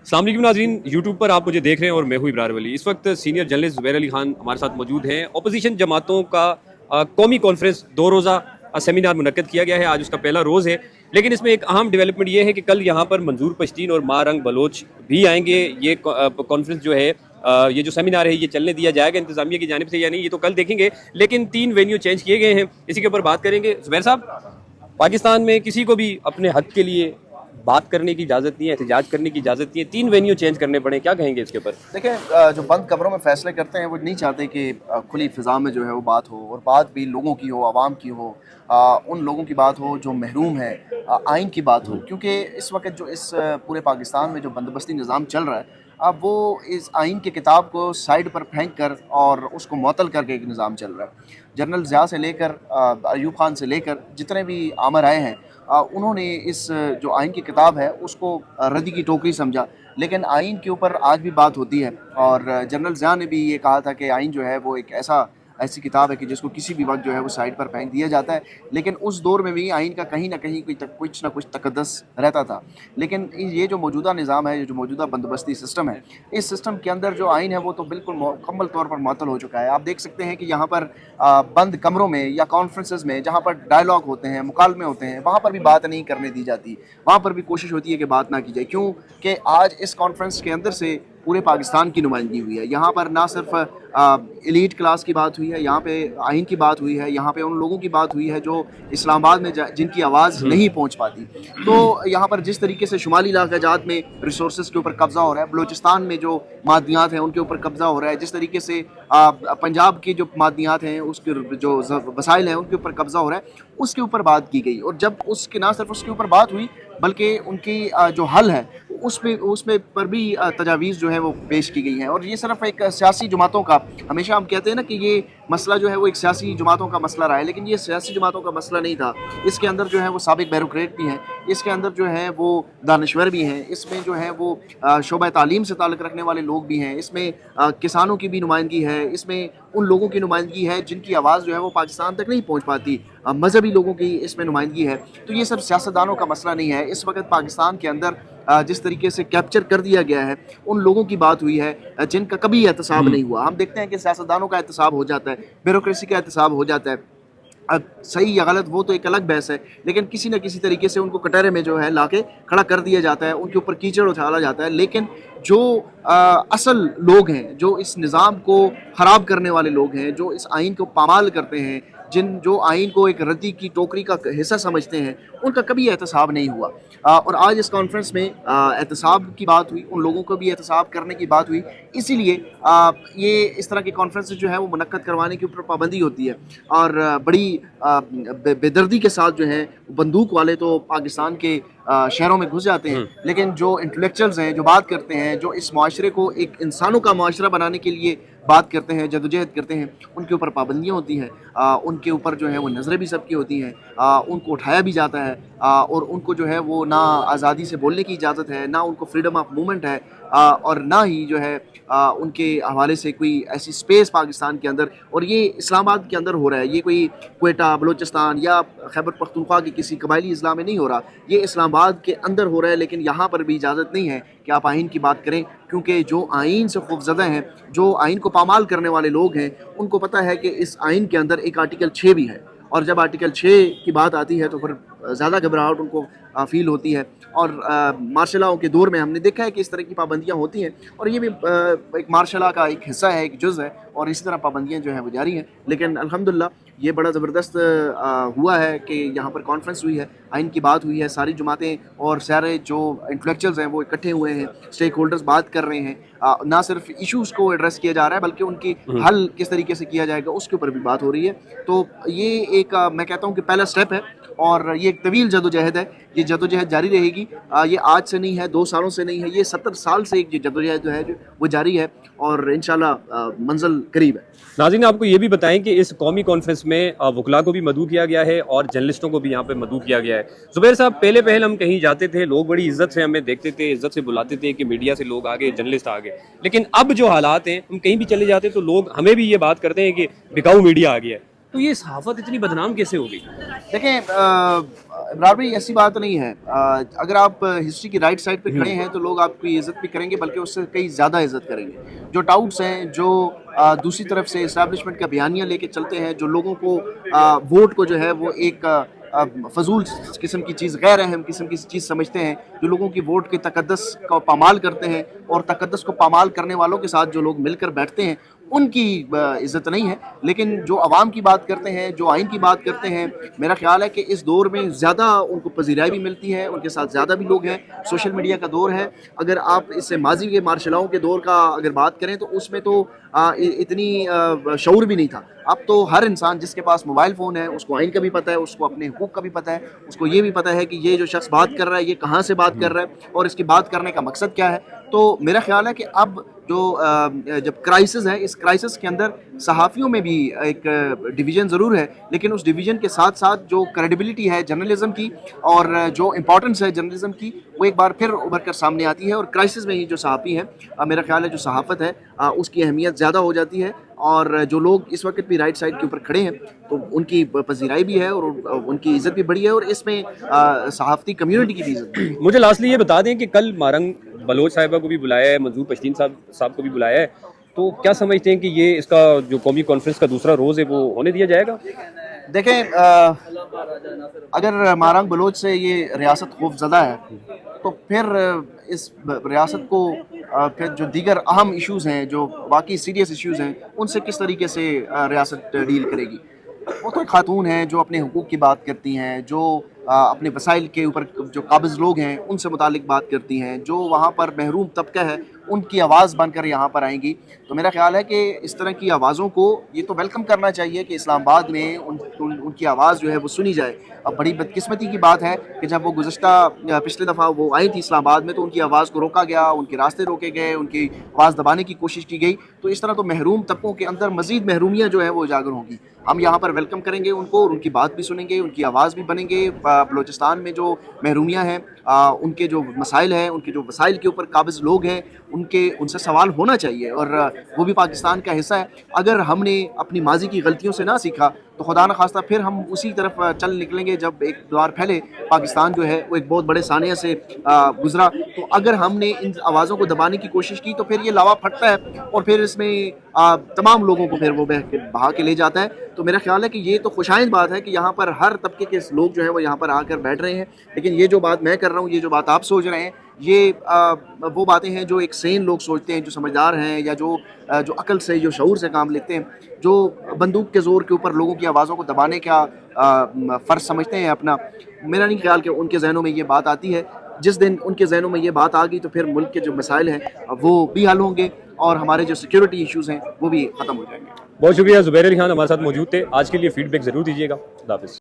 अस्सलाम वालेकुम नाज़रीन, यूट्यूब पर आप मुझे देख रहे हैं और मैं हूँ इब्रार वली। इस वक्त सीनियर जर्नलिस्ट ज़ुबैर अली खान हमारे साथ मौजूद हैं। अपोजिशन जमातों का कौमी कॉन्फ्रेंस 2 रोज़ा सेमिनार मुनक्कद किया गया है, आज उसका पहला रोज़ है। लेकिन इसमें एक अहम डेवलपमेंट ये है कि कल यहाँ पर मंजूर पश्तीन और मारंग बलोच भी आएंगे। ये कॉन्फ्रेंस जो है ये जो सेमिनार है ये चलने दिया जाएगा इंतजामिया की जानिब से या नहीं, ये तो कल देखेंगे। लेकिन 3 वेन्यू चेंज किए गए हैं, इसी के ऊपर बात करेंगे। ज़ुबैर साहब, पाकिस्तान में किसी को भी अपने हक के लिए बात करने की इजाज़त नहीं है, एहतजाज करने की इजाज़त नहीं है, 3 वेन्यू चेंज करने पड़े, क्या कहेंगे इसके ऊपर? देखें, जो बंद कमरों में फ़ैसले करते हैं वो नहीं चाहते कि खुली फ़िज़ा में जो है वो बात हो, और बात भी लोगों की हो, आवाम की हो, उन लोगों की बात हो जो महरूम है, आइन की बात हो। क्योंकि इस वक्त जो इस पूरे पाकिस्तान में जो बंदोबस्ती निज़ाम चल रहा है, अब वो इस आइन की किताब को साइड पर फेंक कर और उसको मुअत्तल करके एक निज़ाम चल रहा है। जनरल ज़िया से लेकर अयूब खान से लेकर जितने भी आमर आए हैं, उन्होंने इस जो आइन की किताब है उसको रद्दी की टोकरी समझा। लेकिन आइन के ऊपर आज भी बात होती है, और जनरल ज़िया ने भी ये कहा था कि आइन जो है वो एक ऐसी किताब है कि जिसको किसी भी वक्त जो है वो साइड पर फेंक दिया जाता है। लेकिन उस दौर में भी आइन का कहीं ना कहीं कुछ ना कुछ तकद्दस रहता था। लेकिन ये जो मौजूदा निज़ाम है, जो मौजूदा बंदोबस्ती सिस्टम है, इस सिस्टम के अंदर जो आइन है वो तो बिल्कुल मुकम्मल तौर पर मुअत्तल हो चुका है। आप देख सकते हैं कि यहाँ पर बंद कमरों में या कॉन्फ्रेंसेस में जहाँ पर डायलॉग होते हैं, मुकालमे होते हैं, वहाँ पर भी बात नहीं करने दी जाती। वहाँ पर भी कोशिश होती है कि बात ना की जाए। क्यों कि आज इस कॉन्फ्रेंस के अंदर से पूरे पाकिस्तान की नुमाइंदगी हुई है। यहाँ पर ना सिर्फ एलीट क्लास की बात हुई है, यहाँ पे आइन की बात हुई है, यहाँ पे उन लोगों की बात हुई है जो इस्लामाबाद में जिनकी आवाज़ नहीं पहुँच पाती। तो यहाँ पर जिस तरीके से शुमाली इलाका जात में रिसोर्स के ऊपर कब्ज़ा हो रहा है, बलूचिस्तान में जो मादनियात हैं उनके ऊपर कब्ज़ा हो रहा है, जिस तरीके से पंजाब की जो मादनियात हैं उसके जो वसाइल हैं उनके ऊपर कब्ज़ा हो रहा है, उसके ऊपर बात की गई। और जब उसके ना सिर्फ उसके ऊपर बात हुई बल्कि उनकी जो हल है उसमें पर भी तजावीज़ जो है वो पेश की गई हैं। और ये सिर्फ एक सियासी जमातों का, हमेशा हम कहते हैं ना कि ये मसला जो है वो एक सियासी जमातों का मसला रहा है, लेकिन ये सियासी जमातों का मसला नहीं था। इसके अंदर जो है वो साबिक ब्यूरोक्रेट भी हैं, इसके अंदर जो है वो दानश्वर भी हैं, इसमें जो है वो शोबा तालीम से ताल्लुक़ रखने वाले लोग भी हैं, इसमें किसानों की भी नुमाइंदगी है, इसमें उन लोगों की नुमाइंदगी है जिनकी आवाज़ जो है वो पाकिस्तान तक नहीं पहुँच पाती, मजहबी लोगों की इसमें नुमाइंदगी है। तो ये सब सियासतदानों का मसला नहीं है। इस वक्त पाकिस्तान के अंदर जिस तरीके से कैप्चर कर दिया गया है, उन लोगों की बात हुई है जिनका कभी एहतसाब नहीं हुआ। हम देखते हैं कि सियासतदानों का एहतसाब हो जाता है, ब्यूरोक्रेसी का एहतसाब हो जाता है। अब सही या गलत वो तो एक अलग बहस है, लेकिन किसी न किसी तरीके से उनको कटहरे में जो है लाके खड़ा कर दिया जाता है, उनके ऊपर कीचड़ उछाला जाता है। लेकिन जो असल लोग हैं, जो इस निज़ाम को ख़राब करने वाले लोग हैं, जो इस आइन को पामाल करते हैं, जो आइन को एक रद्दी की टोकरी का हिस्सा समझते हैं, उनका कभी एहतसाब नहीं हुआ। और आज इस कॉन्फ्रेंस में एहतसाब की बात हुई, उन लोगों को भी एहतसाब करने की बात हुई। इसीलिए ये इस तरह की कॉन्फ्रेंस जो है वो मुनक्कद करवाने के ऊपर पाबंदी होती है। और बड़ी बेदर्दी के साथ जो है बंदूक वाले तो पाकिस्तान के शहरों में घुस जाते हैं, लेकिन जो इंटेलेक्चुअल्स हैं, जो बात करते हैं, जो इस माशरे को एक इंसानों का माशरा बनाने के लिए बात करते हैं, जदोजहद करते हैं, उनके ऊपर पाबंदियाँ होती हैं। उनके ऊपर जो है वो नज़रें भी सबकी होती हैं, उनको उठाया भी जाता है, और उनको जो है वो ना आज़ादी से बोलने की इजाज़त है, ना उनको फ्रीडम ऑफ मूवमेंट है, और ना ही जो है उनके हवाले से कोई ऐसी स्पेस पाकिस्तान के अंदर। और ये इस्लामाबाद के अंदर हो रहा है, ये कोई क्वेटा, बलूचिस्तान या खैबर पख्तूनख्वा की किसी कबायली इज़्ला में नहीं हो रहा, ये इस्लामाबाद के अंदर हो रहा है। लेकिन यहाँ पर भी इजाज़त नहीं है कि आप आइन की बात करें, क्योंकि जो आइन से खौफज़दा हैं, जो आइन को पामाल करने वाले लोग हैं, उनको पता है कि इस आइन के अंदर एक आर्टिकल 6 भी है। और जब आर्टिकल 6 की बात आती है तो फिर ज़्यादा घबराहट उनको फील होती है। और मार्शल लॉ के दौर में हमने देखा है कि इस तरह की पाबंदियाँ होती हैं, और ये भी एक मार्शल लॉ का एक हिस्सा है, एक जुज़ है, और इसी तरह पाबंदियाँ जो हैं वो जारी हैं। लेकिन अल्हम्दुलिल्लाह ये बड़ा ज़बरदस्त हुआ है कि यहाँ पर कॉन्फ्रेंस हुई है, आइन की बात हुई है, सारी जमातें और सारे जो इंटेलेक्चुअल्स हैं वो इकट्ठे हुए हैं, स्टेक होल्डर्स बात कर रहे हैं। ना सिर्फ इशूज़ को एड्रेस किया जा रहा है बल्कि उनकी हल किस तरीके से किया जाएगा उसके ऊपर भी बात हो रही है। तो ये एक मैं कहता हूँ कि पहला स्टेप है, और ये एक तवील जदोजहद है। ये जदोजहद जारी रहेगी, ये आज से नहीं है, 2 सालों से नहीं है, ये 70 साल से एक जदोजहद जो है वो जारी है, और इंशाल्लाह मंजिल करीब है। नाज़रीन, आपको ये भी बताएं कि इस कौमी कॉन्फ्रेंस में वकला को भी मदऊ किया गया है और जर्नलिस्टों को भी यहाँ पे मदऊ किया गया है। ज़ुबैर साहब, पहले हम कहीं जाते थे, लोग बड़ी इज्जत से हमें देखते थे, इज्जत से बुलाते थे कि मीडिया से लोग आगे, जर्नलिस्ट आगे। लेकिन अब जो हालात हैं, हम कहीं भी चले जाते तो लोग हमें भी ये बात करते हैं कि बिकाऊ मीडिया आ गया है। तो ये सहाफ़त इतनी बदनाम कैसे हो गई? देखें इमरान भाई, ऐसी बात नहीं है। अगर आप हिस्ट्री की राइट साइड पे खड़े हैं तो लोग आपकी इज़्ज़त भी करेंगे, बल्कि उससे कई ज़्यादा इज़्ज़त करेंगे। जो टाउट्स हैं, जो दूसरी तरफ से इस्टेब्लिशमेंट का बयानिया लेके चलते हैं, जो लोगों को वोट को जो है वो एक फजूल किस्म की चीज़, गैर अहम किस्म की चीज़ समझते हैं, जो लोगों की वोट के तकद्दस का पामाल करते हैं, और तकद्दस को पामाल करने वालों के साथ जो लोग मिलकर बैठते हैं, उनकी इज़्ज़त नहीं है। लेकिन जो अवाम की बात करते हैं, जो आइन की बात करते हैं, मेरा ख्याल है कि इस दौर में ज़्यादा उनको पजीराई भी मिलती है, उनके साथ ज़्यादा भी लोग हैं। सोशल मीडिया का दौर है। अगर आप इससे माजी के मार्शलाओं के दौर का अगर बात करें तो उसमें तो इतनी शऊर भी नहीं था। अब तो हर इंसान जिसके पास मोबाइल फ़ोन है उसको आइन का भी पता है, उसको अपने हुकूक का भी पता है, उसको ये भी पता है कि ये जो शख्स बात कर रहा है ये कहाँ से बात कर रहा है और इसकी बात करने का मकसद क्या है। तो मेरा ख्याल है कि अब जो जब क्राइसिस है, इस क्राइसिस के अंदर सहाफ़ियों में भी एक डिवीज़न ज़रूर है, लेकिन उस डिवीज़न के साथ साथ जो क्रेडिबिलिटी है जर्नलिज़म की और जो इम्पोर्टेंस है जर्नलिज़म की, वो एक बार फिर उभर कर सामने आती है। और क्राइसिस में ही जो सहाफ़ी है, मेरा ख्याल है जो सहाफ़त है उसकी अहमियत ज़्यादा हो जाती है। और जो लोग इस वक्त भी राइट साइड के ऊपर खड़े हैं तो उनकी पजीराई भी है और उनकी इज़्ज़त भी बढ़ी है, और इसमें सहाफ़ती कम्यूनिटी की भी इज़्ज़त बढ़ी है। मुझे लास्टली ये बता दें कि कल मारंग बलोच साहिबा को भी बुलाया है, मंजूर पश्तीन साहब को भी बुलाया है, तो क्या समझते हैं कि ये इसका जो कौमी कॉन्फ्रेंस का दूसरा रोज़ है वो होने दिया जाएगा? देखें, अगर मारंग बलोच से ये रियासत खौफज़दा है तो फिर इस रियासत को फिर जो दीगर अहम इश्यूज़ हैं, जो बाकी सीरियस इश्यूज़ हैं, उनसे किस तरीके से रियासत डील करेगी। वो तो खातून हैं जो अपने हुकूक की बात करती हैं, जो अपने वसाइल के ऊपर जो काबिज़ लोग हैं उनसे मुतालिक बात करती हैं, जो वहाँ पर महरूम तबका है उनकी आवाज़ बनकर यहाँ पर आएंगी। तो मेरा ख्याल है कि इस तरह की आवाज़ों को ये तो वेलकम करना चाहिए कि इस्लामाबाद में उनकी आवाज़ जो है वो सुनी जाए। अब बड़ी बदकिस्मती की बात है कि जब वो पिछले दफ़ा वो आई थी इस्लामाबाद में तो उनकी आवाज़ को रोका गया, उनके रास्ते रोके गए, उनकी आवाज़ दबाने की कोशिश की गई। तो इस तरह तो महरूम तबकों के अंदर मज़ीद महरूमियाँ जो है वो उजागर होंगी। हम यहाँ पर वेलकम करेंगे उनको और उनकी बात भी सुनेंगे, उनकी आवाज़ भी बनेंगे। बलूचिस्तान में जो महरूमियाँ हैं, उनके जो मसाइल हैं, उनके जो वसाइल के ऊपर काबिज़ लोग हैं, उनसे सवाल होना चाहिए, और वो भी पाकिस्तान का हिस्सा है। अगर हमने अपनी माजी की गलतियों से ना सीखा तो खुदा न खास्ता फिर हम उसी तरफ चल निकलेंगे जब एक द्वार पहले पाकिस्तान जो है वो एक बहुत बड़े सानिया से गुजरा। तो अगर हमने इन आवाज़ों को दबाने की कोशिश की तो फिर ये लावा फटता है और फिर इसमें तमाम लोगों को फिर वो बहा के ले जाता है। तो मेरा ख्याल है कि ये तो खुशाइंद बात है कि यहाँ पर हर तबके के लोग जो है वो यहाँ पर आकर बैठ रहे हैं। लेकिन ये जो बात मैं कर रहा हूँ, ये जो बात आप सोच रहे हैं, ये वो बातें हैं जो एक सेन लोग सोचते हैं, जो समझदार हैं, या जो अक्ल से, जो शऊर से काम लेते हैं, जो बंदूक के ज़ोर के ऊपर लोगों की आवाज़ों को दबाने का फ़र्ज़ समझते हैं अपना। मेरा नहीं ख्याल कि उनके जहनों में ये बात आती है। जिस दिन उनके जहनों में ये बात आ गई तो फिर मुल्क के जो मसाइल हैं वो भी हल होंगे और हमारे जो सिक्योरिटी इश्यूज़ हैं वो भी ख़त्म हो जाएंगे। बहुत शुक्रिया, ज़ुबैर अली खान हमारे साथ मौजूद थे। आज के लिए फीडबैक ज़रूर दीजिएगा। खुदा हाफ़िज़।